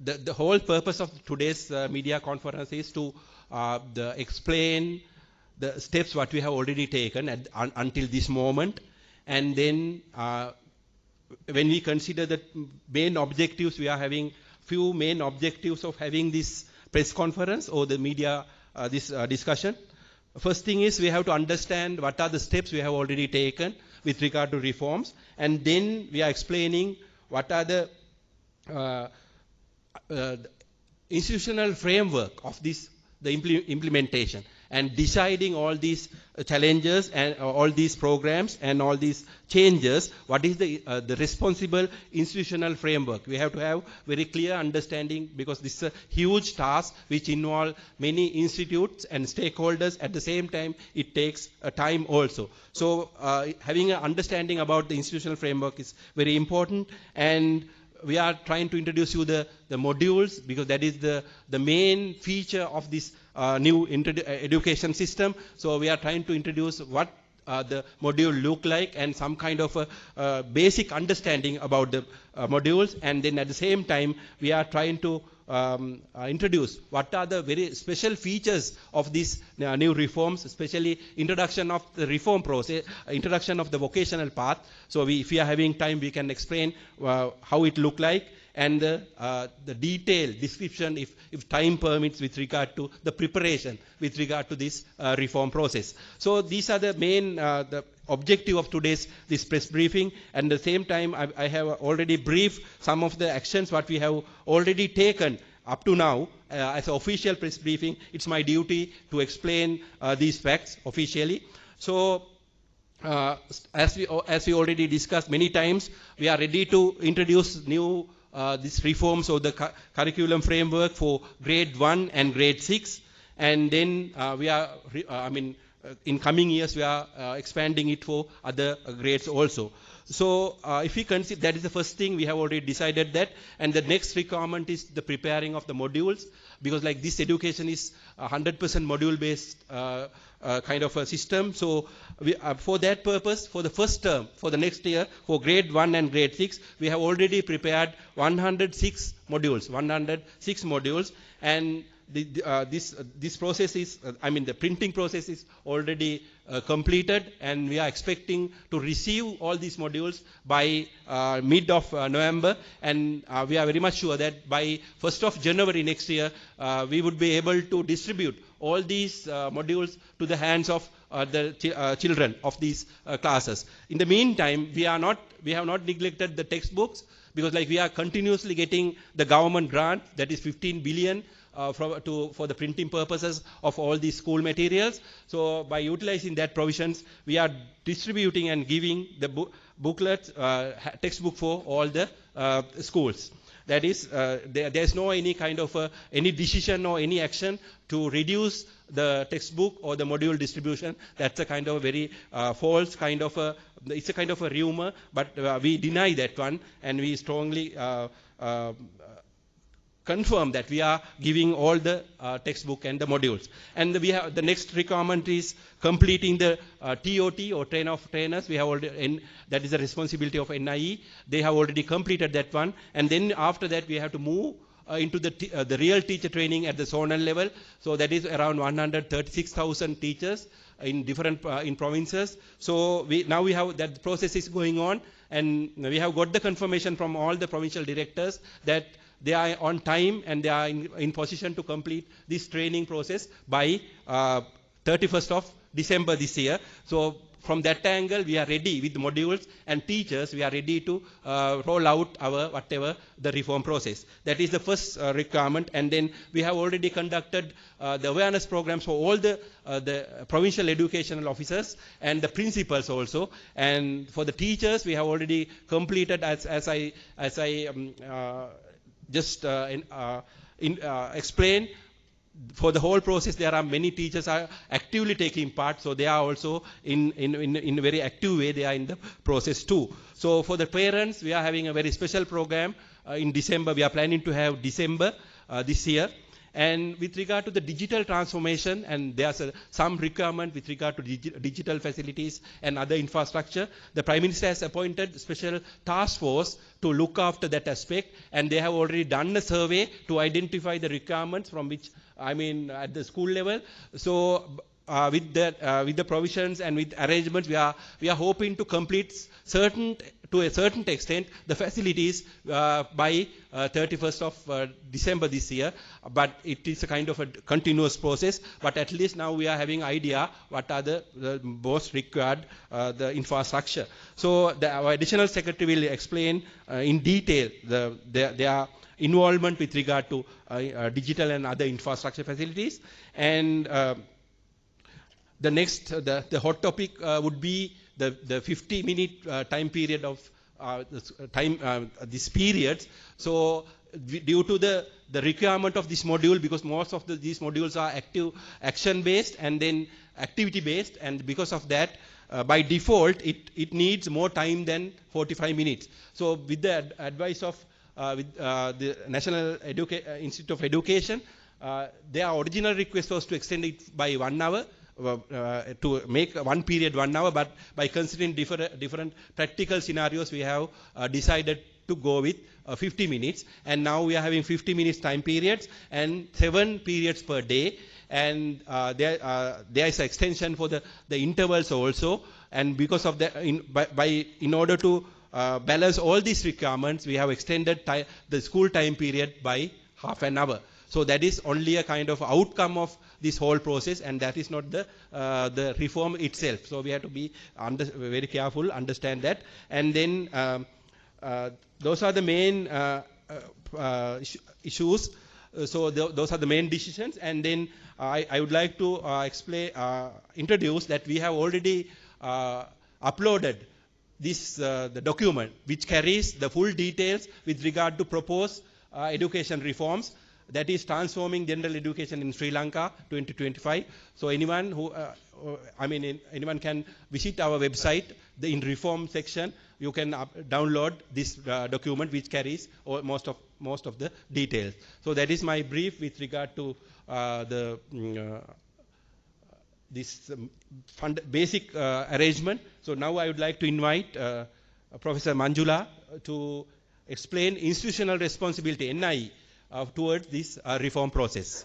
the whole purpose of today's media conference is to explain the steps what we have already taken until this moment, and then when we consider the main objectives, we are having few main objectives of having this press conference or the media discussion. First thing is we have to understand what are the steps we have already taken with regard to reforms, and then we are explaining what are the institutional framework of this, the implementation, and deciding all these challenges and all these programs and all these changes, what is the responsible institutional framework. We have to have very clear understanding, because this is a huge task which involves many institutes and stakeholders. At the same time, it takes time also. So having an understanding about the institutional framework is very important, and we are trying to introduce you the modules, because that is the main feature of this new education system. So we are trying to introduce what the module look like and some kind of a basic understanding about the modules, and then at the same time we are trying to introduce what are the very special features of these new reforms, especially introduction of the reform process, introduction of the vocational path. So if we are having time, we can explain how it look like, and the detailed description, if time permits, with regard to the preparation with regard to this reform process. So these are the main the objective of today's this press briefing. And at the same time, I have already briefed some of the actions what we have already taken up to now as an official press briefing. It's my duty to explain these facts officially. So as we already discussed many times, we are ready to introduce new these reforms of the curriculum framework for grade 1 and grade 6, and then we are in coming years we are expanding it for other grades also. So if we consider, that is the first thing, we have already decided that, and the next requirement is the preparing of the modules, because like this education is 100% module based kind of a system. So we, for that purpose, for the first term, for the next year, for grade 1 and grade 6, we have already prepared 106 modules, and this process is, the printing process is already completed, and we are expecting to receive all these modules by mid of November, and we are very much sure that by 1st of January next year, we would be able to distribute all these modules to the hands of the children of these classes. In the meantime, we have not neglected the textbooks, because like we are continuously getting the government grant, that is 15 billion for the printing purposes of all these school materials. So by utilizing that provisions, we are distributing and giving the booklets, textbook for all the schools. That is, there's no any kind of any decision or any action to reduce the textbook or the module distribution. That's a kind of very false kind of it's a kind of a rumor, but we deny that one, and we strongly confirm that we are giving all the textbook and the modules. And we have the next requirement is completing the TOT or train of trainers. We have already, that is the responsibility of NIE. They have already completed that one, and then after that we have to move into the real teacher training at the zonal level. So that is around 136,000 teachers in different in provinces. So now we have that process is going on, and we have got the confirmation from all the provincial directors that they are on time and they are in position to complete this training process by 31st of December this year. So from that angle, we are ready with the modules, and teachers, we are ready to roll out our whatever the reform process. That is the first requirement. And then we have already conducted the awareness programs for all the provincial educational officers and the principals also. And for the teachers, we have already completed, as I just explain, for the whole process there are many teachers are actively taking part, so they are also in a very active way, they are in the process too. So for the parents, we are having a very special program in December. We are planning to have December this year, And with regard to the digital transformation, and there's some requirement with regard to digital facilities and other infrastructure, the Prime Minister has appointed special task force to look after that aspect, and they have already done a survey to identify the requirements from which, at the school level. So with the provisions and with arrangements, we are hoping to complete to a certain extent the facilities by 31st of December this year. But it is a kind of a continuous process. But at least now we are having idea what are the most required the infrastructure. So our additional secretary will explain in detail their involvement with regard to digital and other infrastructure facilities. And the next, the hot topic would be the 50-minute time period of this period. So due to the requirement of this module, because most of these modules are action-based and then activity-based, and because of that, by default, it needs more time than 45 minutes. So with the advice of the National Institute of Education, their original request was to extend it by 1 hour, to make one period 1 hour, but by considering different practical scenarios, we have decided to go with 50 minutes. And now we are having 50 minutes time periods and 7 periods per day. And there is an extension for the intervals also. And because of that, in order to balance all these requirements, we have extended the school time period by half an hour. So that is only a kind of outcome of this whole process, and that is not the reform itself. So we have to be very careful, understand that. And then those are the main issues. So those are the main decisions. And then I would like to introduce that we have already uploaded this the document which carries the full details with regard to proposed education reforms, that is transforming general education in Sri Lanka 2025. So anyone who, anyone can visit our website, in reform section, you can download this document which carries most of the details. So that is my brief with regard to this basic arrangement. So now I would like to invite Professor Manjula to explain institutional responsibility, NIE, towards this reform process.